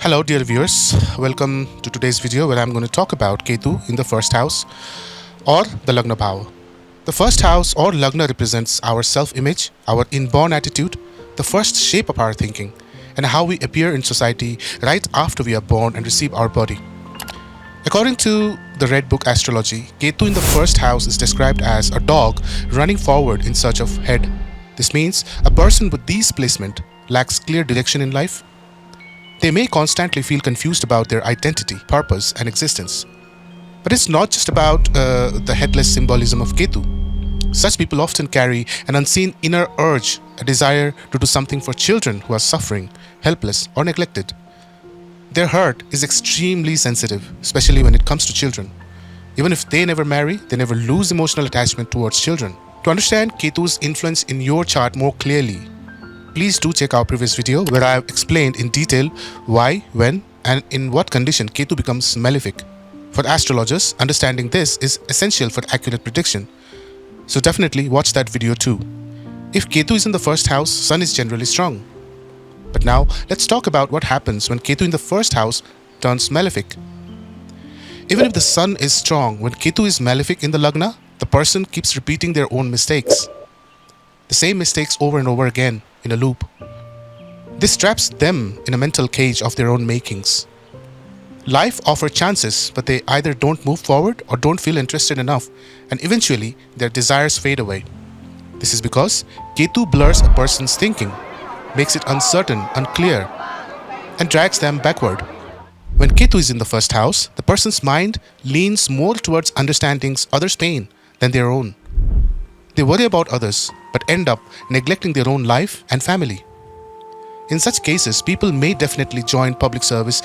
Hello dear viewers, welcome to today's video where I'm going to talk about Ketu in the first house or the Lagna power. The first house or Lagna represents our self-image, our inborn attitude, the first shape of our thinking, and how we appear in society right after we are born and receive our body. According to the Red Book Astrology, Ketu in the first house is described as a dog running forward in search of head. This means a person with this placement lacks clear direction in life. They may constantly feel confused about their identity, purpose, and existence. But it's not just about the headless symbolism of Ketu. Such people often carry an unseen inner urge, a desire to do something for children who are suffering, helpless, or neglected. Their heart is extremely sensitive, especially when it comes to children. Even if they never marry, they never lose emotional attachment towards children. To understand Ketu's influence in your chart more clearly, please do check our previous video where I have explained in detail why, when, and in what condition Ketu becomes malefic. For astrologers, understanding this is essential for accurate prediction. So definitely watch that video too. If Ketu is in the first house, Sun is generally strong. But now let's talk about what happens when Ketu in the first house turns malefic. Even if the Sun is strong, when Ketu is malefic in the Lagna, the person keeps repeating their own mistakes. The same mistakes over and over again in a loop. This traps them in a mental cage of their own makings. Life offers chances, but they either don't move forward or don't feel interested enough, and eventually their desires fade away. This is because Ketu blurs a person's thinking, makes it uncertain, unclear, and drags them backward. When Ketu is in the first house, the person's mind leans more towards understanding others' pain than their own. They worry about others, but end up neglecting their own life and family. In such cases, people may definitely join public service,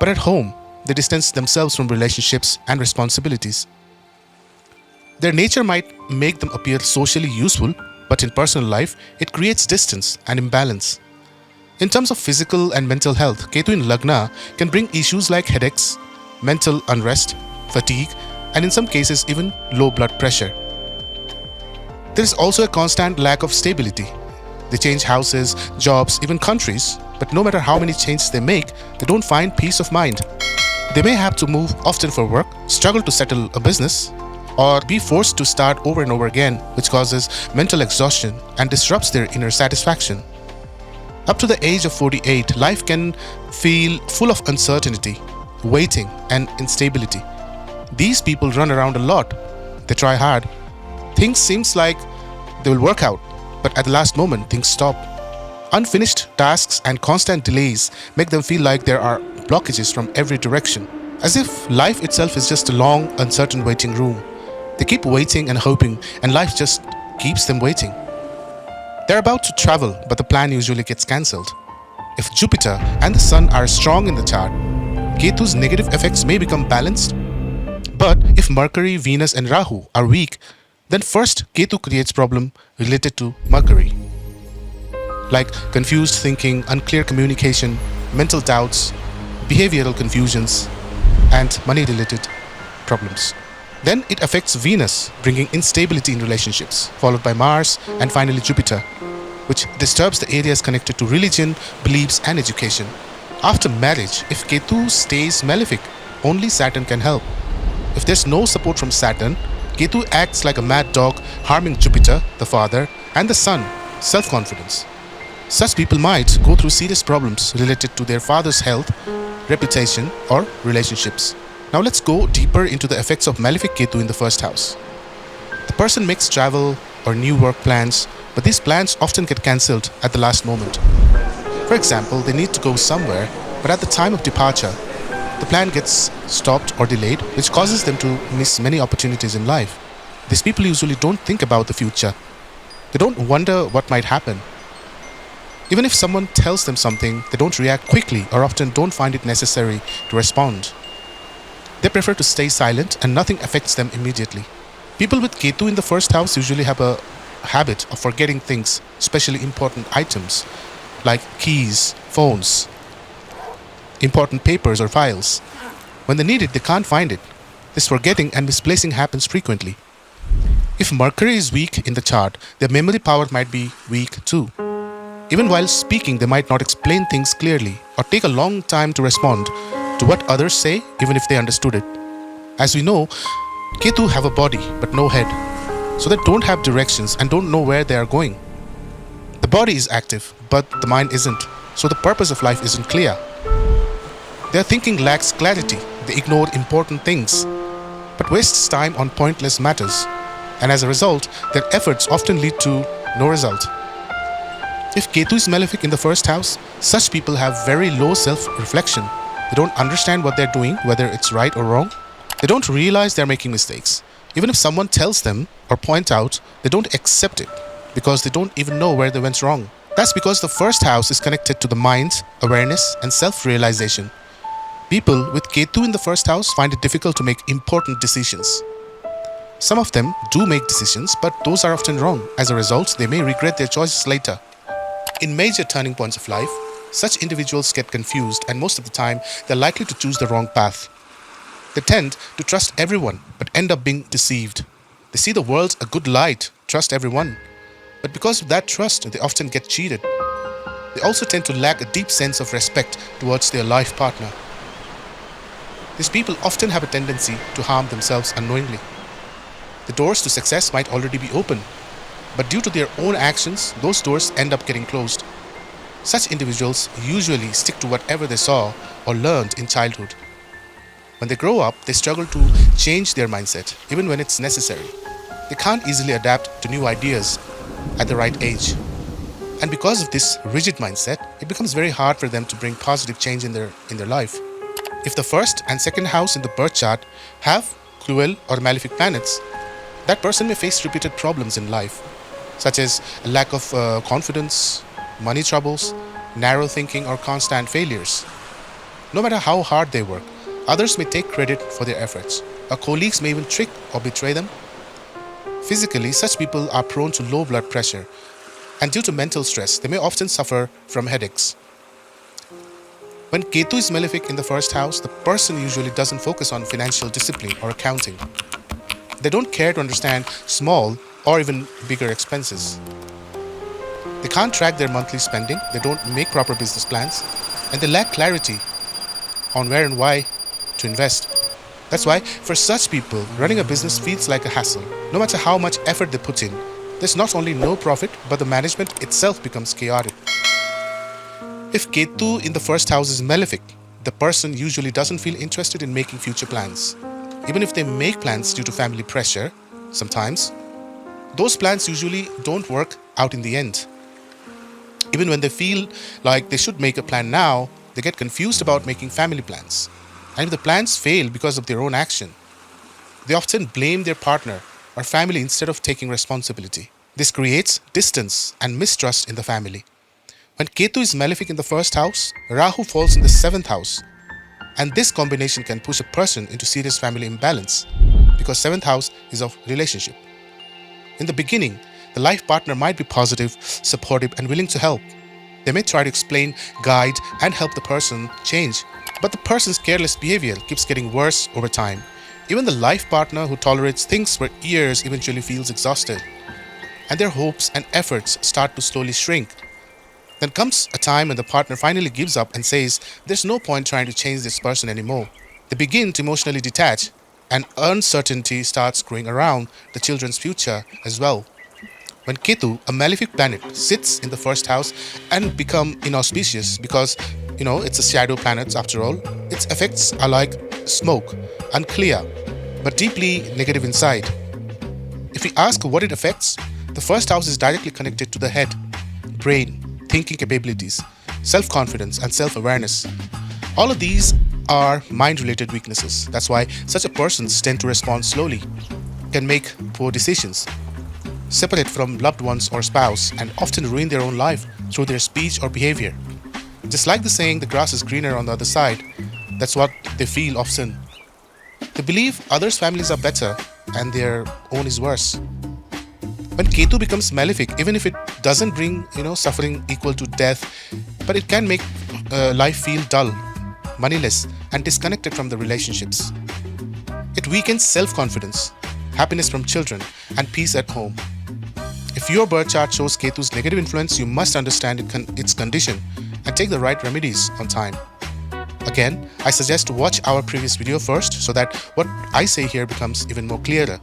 but at home, they distance themselves from relationships and responsibilities. Their nature might make them appear socially useful, but in personal life, it creates distance and imbalance. In terms of physical and mental health, Ketu in Lagna can bring issues like headaches, mental unrest, fatigue, and in some cases even low blood pressure. There is also a constant lack of stability. They change houses, jobs, even countries, but no matter how many changes they make, they don't find peace of mind. They may have to move often for work, struggle to settle a business, or be forced to start over and over again, which causes mental exhaustion and disrupts their inner satisfaction. Up to the age of 48, life can feel full of uncertainty, waiting, and instability. These people run around a lot. They try hard. Things seems like they will work out, but at the last moment, things stop. Unfinished tasks and constant delays make them feel like there are blockages from every direction, as if life itself is just a long, uncertain waiting room. They keep waiting and hoping, and life just keeps them waiting. They're about to travel, but the plan usually gets cancelled. If Jupiter and the Sun are strong in the chart, Ketu's negative effects may become balanced. But if Mercury, Venus, and Rahu are weak, then first Ketu creates problem related to Mercury, like confused thinking, unclear communication, mental doubts, behavioral confusions, and money-related problems. Then it affects Venus, bringing instability in relationships, followed by Mars, and finally Jupiter, which disturbs the areas connected to religion, beliefs, and education. After marriage, if Ketu stays malefic, only Saturn can help. If there's no support from Saturn, Ketu acts like a mad dog, harming Jupiter, the father, and the Sun, self-confidence. Such people might go through serious problems related to their father's health, reputation, or relationships. Now let's go deeper into the effects of malefic Ketu in the first house. The person makes travel or new work plans, but these plans often get cancelled at the last moment. For example, they need to go somewhere, but at the time of departure, the plan gets stopped or delayed, which causes them to miss many opportunities in life. These people usually don't think about the future. They don't wonder what might happen. Even if someone tells them something, they don't react quickly or often don't find it necessary to respond. They prefer to stay silent and nothing affects them immediately. People with Ketu in the first house usually have a habit of forgetting things, especially important items like keys, phones, important papers or files. When they need it, they can't find it. This forgetting and misplacing happens frequently. If Mercury is weak in the chart, their memory power might be weak too. Even while speaking, they might not explain things clearly or take a long time to respond to what others say, even if they understood it. As we know, Ketu have a body but no head, so they don't have directions and don't know where they are going. The body is active, but the mind isn't, so the purpose of life isn't clear. Their thinking lacks clarity, they ignore important things, but wastes time on pointless matters, and as a result, their efforts often lead to no result. If Ketu is malefic in the first house, such people have very low self-reflection. They don't understand what they're doing, whether it's right or wrong. They don't realize they're making mistakes. Even if someone tells them or point out, they don't accept it because they don't even know where they went wrong. That's because the first house is connected to the mind, awareness, and self-realization. People with Ketu in the first house find it difficult to make important decisions. Some of them do make decisions, but those are often wrong. As a result, they may regret their choices later. In major turning points of life, such individuals get confused, and most of the time, they're likely to choose the wrong path. They tend to trust everyone, but end up being deceived. They see the world a good light, trust everyone. But because of that trust, they often get cheated. They also tend to lack a deep sense of respect towards their life partner. These people often have a tendency to harm themselves unknowingly. The doors to success might already be open, but due to their own actions, those doors end up getting closed. Such individuals usually stick to whatever they saw or learned in childhood. When they grow up, they struggle to change their mindset, even when it's necessary. They can't easily adapt to new ideas at the right age. And because of this rigid mindset, it becomes very hard for them to bring positive change in their life. If the first and second house in the birth chart have cruel or malefic planets, that person may face repeated problems in life, such as a lack of confidence, money troubles, narrow thinking, or constant failures. No matter how hard they work, others may take credit for their efforts, or colleagues may even trick or betray them. Physically, such people are prone to low blood pressure, and due to mental stress, they may often suffer from headaches. When Ketu is malefic in the first house, the person usually doesn't focus on financial discipline or accounting. They don't care to understand small or even bigger expenses. They can't track their monthly spending, they don't make proper business plans, and they lack clarity on where and why to invest. That's why, for such people, running a business feels like a hassle. No matter how much effort they put in, there's not only no profit, but the management itself becomes chaotic. If Ketu in the first house is malefic, the person usually doesn't feel interested in making future plans. Even if they make plans due to family pressure, sometimes, those plans usually don't work out in the end. Even when they feel like they should make a plan now, they get confused about making family plans. And if the plans fail because of their own action, they often blame their partner or family instead of taking responsibility. This creates distance and mistrust in the family. When Ketu is malefic in the first house, Rahu falls in the seventh house. And this combination can push a person into serious family imbalance because seventh house is of relationship. In the beginning, the life partner might be positive, supportive, and willing to help. They may try to explain, guide, and help the person change, but the person's careless behavior keeps getting worse over time. Even the life partner who tolerates things for years eventually feels exhausted, and their hopes and efforts start to slowly shrink. Then comes a time when the partner finally gives up and says, there's no point trying to change this person anymore. They begin to emotionally detach, and uncertainty starts growing around the children's future as well. When Ketu, a malefic planet, sits in the first house and become inauspicious because, it's a shadow planet after all, its effects are like smoke, unclear, but deeply negative inside. If we ask what it affects, the first house is directly connected to the head, brain, thinking capabilities, self-confidence, and self-awareness. All of these are mind-related weaknesses. That's why such a person tend to respond slowly, can make poor decisions, separate from loved ones or spouse, and often ruin their own life through their speech or behavior. Just like the saying, the grass is greener on the other side, that's what they feel often. They believe others' families are better and their own is worse. When Ketu becomes malefic, even if it doesn't bring, suffering equal to death, but it can make life feel dull, moneyless, and disconnected from the relationships. It weakens self-confidence, happiness from children, and peace at home. If If your birth chart shows Ketu's negative influence, you must understand its condition and take the right remedies on time. Again, I suggest to watch our previous video first so that what I say here becomes even more clearer.